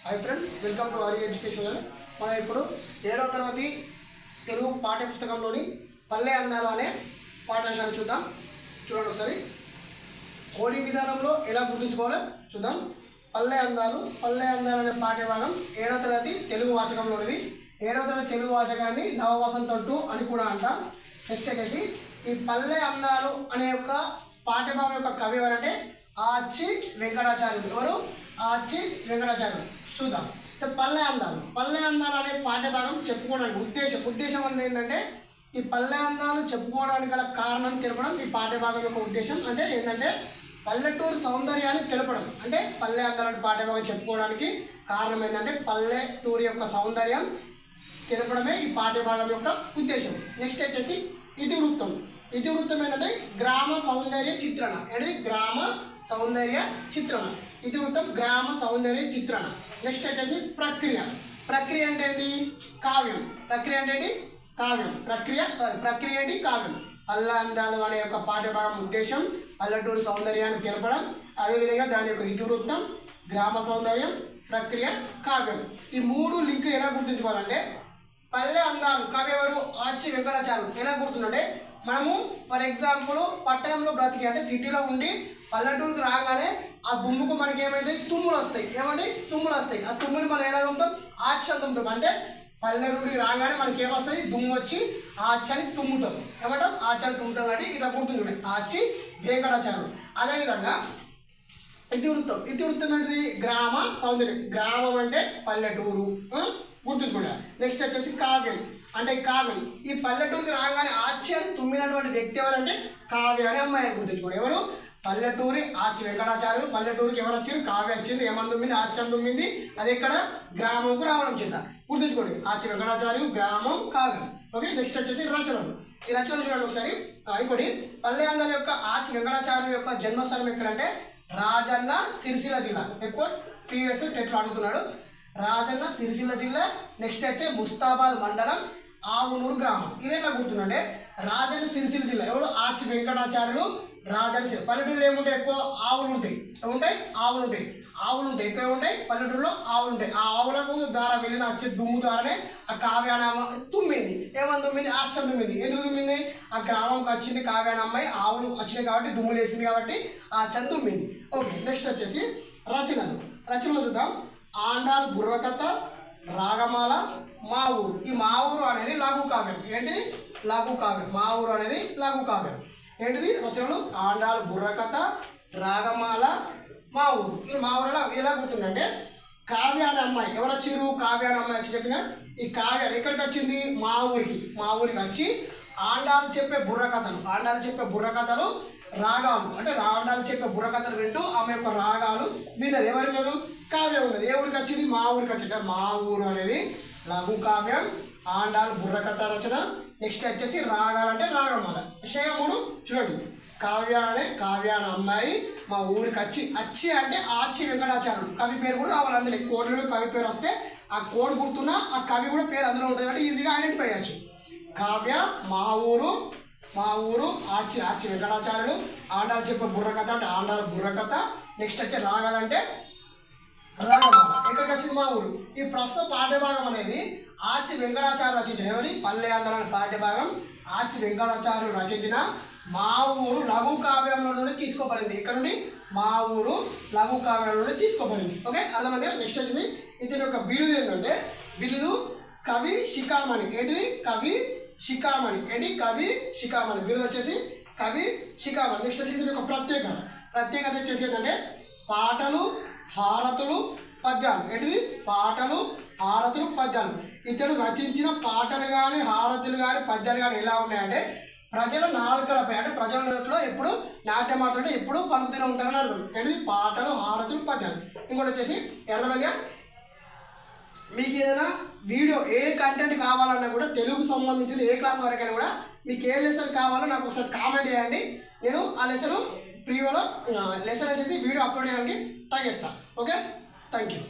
Hi friends, welcome to Arya education. మనం ఇప్పుడు 7వ తరగతి తెలుగు పాఠ్య పుస్తకంలోని పల్లె అందాలు అనే పాఠాంశాన్ని చూద్దాం. చూడండి ఒకసారి. కోడింగ్ విధానంలో ఎలా గుర్తుంచుకోవాలో చూద్దాం. పల్లె అందాలు అనే పాఠ్య భాగం 7వ తరగతి తెలుగు వాచకంలోనిది. 7వ తరగతి తెలుగు వాచకాన్ని నవవసంతం 2 అని కూడా అంటాం. నెక్స్ట్ వచ్చేసి ఈ పల్లె అందాలు అనే యొక్క పాఠ్యభాగం యొక్క కవి ఎవరంటే ఆచి వెంకటాచార్యుడు. ఎవరు? ఆచి వెంకటాచార్యుడు. చూద్దాం. పల్లె అందాలు అనే పాఠ్యభాగం చెప్పుకోవడానికి ఉద్దేశం అంటే ఏంటంటే ఈ పల్లె అందాలు చెప్పుకోవడానికి గల కారణం తెలపడం ఈ పాఠ్యభాగం యొక్క ఉద్దేశం. అంటే ఏంటంటే పల్లెటూరు సౌందర్యాన్ని తెలపడం. అంటే పల్లె అందాలు పాఠ్యభాగం చెప్పుకోవడానికి కారణం ఏంటంటే పల్లెటూరు యొక్క సౌందర్యం తెలపడమే ఈ పాఠ్యభాగం యొక్క ఉద్దేశం. నెక్స్ట్ వచ్చేసి ఇతివృత్తం ఏంటంటే గ్రామ సౌందర్య చిత్రణ. అనేది గ్రామ సౌందర్య చిత్రణ. ఇతివృత్తం గ్రామ సౌందర్య చిత్రణ. నెక్స్ట్ వచ్చేసి ప్రక్రియ అంటే ఏంటి? కావ్యం. ప్రక్రియ ఏంటి? కావ్యం. పల్లె అందాలు అనే యొక్క పాఠ్యభాగం ఉద్దేశం పల్లెటూరు సౌందర్యాన్ని తెలపడం. అదేవిధంగా దాని యొక్క ఇతివృత్తం, గ్రామ సౌందర్యం, ప్రక్రియ, కావ్యం. ఈ మూడు లింక్ ఎలా గుర్తుంచుకోవాలంటే పల్లె అందాలు కవి ఎవరు? ఆచి వెంకటాచార్యుడు. ఎలా గుర్తుందంటే మనము ఫర్ ఎగ్జాంపుల్ పట్టణంలో బ్రతికి అంటే సిటీలో ఉండి పల్లెటూరుకి రాగానే ఆ దుమ్ముకు మనకి ఏమైతే తుమ్ములు వస్తాయి. ఆ తుమ్ముని మనం ఎలా తుమ్ముతాం? ఆచి తుమ్ముతాం. అంటే పల్లెటూరికి రాగానే మనకి ఏమొస్తుంది? దుమ్ము వచ్చి ఆచని తుమ్ముతాం. ఏమంటాం? ఆచని తుమ్ముతాం. కాబట్టి ఇట్లా గుర్తుంది ఆచి వెంకటాచార్యుడు. అదేవిధంగా ఇతివృత్తం ఏంటిది? గ్రామ సౌందర్యం. గ్రామం అంటే పల్లెటూరు, గుర్తుంచుకుంటా. నెక్స్ట్ వచ్చేసి కావ్యం అంటే కావ్యం. ఈ పల్లెటూరుకి రాగానే ఆచ్యాన్ని తుమ్మినటువంటి వ్యక్తి ఎవరంటే కావ్య అనే అమ్మాయి అని గుర్తుంచుకోండి. ఎవరు? పల్లెటూరి ఆచి వెంకటాచార్యులు. పల్లెటూరుకి ఎవరు వచ్చింది? కావ్య వచ్చింది. ఏమని తుమ్మింది? ఆచ్యం తుమ్మింది. అది ఇక్కడ గ్రామంకు రావడం చేత గుర్తుంచుకోండి. ఆచి వెంకటాచార్యులు, గ్రామం, కావ్యం. ఓకే. నెక్స్ట్ వచ్చేసి రచనలు. ఈ రచనలు చూడండి ఒకసారి. ఇంకోటి పల్లె అందాల యొక్క ఆచి వెంకటాచార్యుల యొక్క జన్మస్థలం ఎక్కడంటే రాజన్న సిరిసిల్ల జిల్లా. ఎక్కువ ప్రీవియస్ టెట్లో అడుగుతున్నాడు. రాజన్న సిరిసిల్ల జిల్లా. నెక్స్ట్ వచ్చే ముస్తాబాద్ మండలం, ఆవునూరు గ్రామం. ఇదేలా గుర్తుందంటే రాజన్న సిరిసిల్ల జిల్లా. ఎవరు? ఆచి వెంకటాచార్యులు, రాజన్న. పల్లెటూరులో ఏముంటాయి? ఎక్కువ ఆవులు ఉంటాయి. ఆవులు ఉంటాయి ఎక్కువ ఉంటాయి. పల్లెటూరులో ఆవులు ఉంటాయి. ఆ ఆవులకు ద్వారా వెళ్ళిన వచ్చే దుమ్ము ద్వారానే ఆ కావ్యాన తుమ్మింది. ఏమని తుమ్మింది? ఆచం తుమ్మింది. ఎందుకు తుమ్మింది? ఆ గ్రామంకి వచ్చింది కావ్యాన అమ్మాయి. ఆవులు వచ్చినాయి కాబట్టి దుమ్ములు వేసింది కాబట్టి ఆచం తుమ్మింది. ఓకే. నెక్స్ట్ వచ్చేసి రచనలు చూద్దాం. ఆండాల్ బుర్రకథ, రాగమాల, మా ఊరు. ఈ మా ఊరు అనేది లఘు కావ్యం. ఏంటి? లఘు కావ్యం. మా ఊరు అనేది లఘు కావ్యం. ఏంటిది? రచనలు ఆండాల్ బుర్రకథ, రాగమాల, మా ఊరు. ఈ మా ఊరు ఎలా గుర్తుందంటే కావ్య అనే అమ్మాయి ఎవరు వచ్చారు? కావ్య అనే అమ్మాయి వచ్చి చెప్పిన ఈ కావ్య ఎక్కడికి వచ్చింది? మా ఊరికి వచ్చి ఆండాలు చెప్పే బుర్రకథలు, రాగాలు అంటే ఆండాలు చెప్పే బుర్రకథలు వింటూ ఆమె యొక్క రాగాలు విన్నది. ఎవరి లేదు? కావ్య ఉన్నది. ఏ ఊరికి వచ్చింది? మా ఊరికి వచ్చింది. మా ఊరు అనేది లఘు కావ్యం, ఆండాలు బుర్రకథ రచన. నెక్స్ట్ వచ్చేసి రాగాలు అంటే రాగమాల. విషయం 3 చూడండి. కావ్య అనే అమ్మాయి మా ఊరికి వచ్చి అంటే ఆచి వెంకటాచార్యుడు. కవి పేరు కూడా రావాలి అందులో. కోడ్లో కవి పేరు వస్తే ఆ కోడ్ గుర్తున్న ఆ కవి కూడా పేరు అందులో ఉంటుంది కాబట్టి ఈజీగా ఐడెంటిఫై చేయొచ్చు. కావ్య, మా ఊరు, ఆచి వెంకటాచార్యుడు. ఆండాలు చెప్పే బుర్రకథ అంటే ఆండాలు బుర్రకథ. నెక్స్ట్ వచ్చే రాగాలంటే రాగమాల. ఎక్కడికి వచ్చింది? మా ఊరు. ఈ ప్రస్తుత పాఠ్యభాగం అనేది ఆచి వెంకటాచార్యులు రచించిన ఎవరి? పల్లె అందాల పాఠ్యభాగం ఆచి వెంకటాచార్యులు రచించిన మా ఊరు లఘు కావ్యంలో నుండి తీసుకోబడింది. ఇక్కడ నుండి మా ఊరు లఘు కావ్యంలో నుండి తీసుకోబడింది. ఓకే, అర్థమైంది. నెక్స్ట్ వచ్చేసి ఇతని యొక్క బిరుదు ఏంటంటే కవి శిఖామణి. ఏంటిది? కవి శిఖామణి. బిరుదు వచ్చేసి కవి శిఖామణి. నెక్స్ట్ వచ్చేసి ఒక ప్రత్యేకత వచ్చేసి ఏంటంటే పాటలు, హారతులు, పద్యాలు. ఏంటిది? పాటలు, హారతులు, పద్యాలు. ఇతడు రచించిన పాటలు కానీ హారతులు కానీ పద్యాలు కానీ ఎలా ఉన్నాయంటే ప్రజల నాలుకలపై అంటే ప్రజలలో ఎప్పుడు నాట్యం ఆడుతుంటే ఎప్పుడు పలుకుతూనే ఉంటారని అర్థం. ఏంటిది? పాటలు, హారతులు, పద్యాలు. ఇంకోటి వచ్చేసి అర్థమైందిగా. మీకు ఏదైనా వీడియో ఏ కంటెంట్ కావాలన్నా కూడా తెలుగుకు సంబంధించిన ఏ క్లాస్ వరకైనా కూడా మీకు ఏ లెసన్ కావాలో నాకు ఒకసారి కామెంట్ చేయండి. నేను ఆ లెసన్ ప్రీవియోలో లెసన్ వచ్చేసి వీడియో అప్లోడ్ చేయడానికి ట్రై చేస్తాను. Okay, thank you.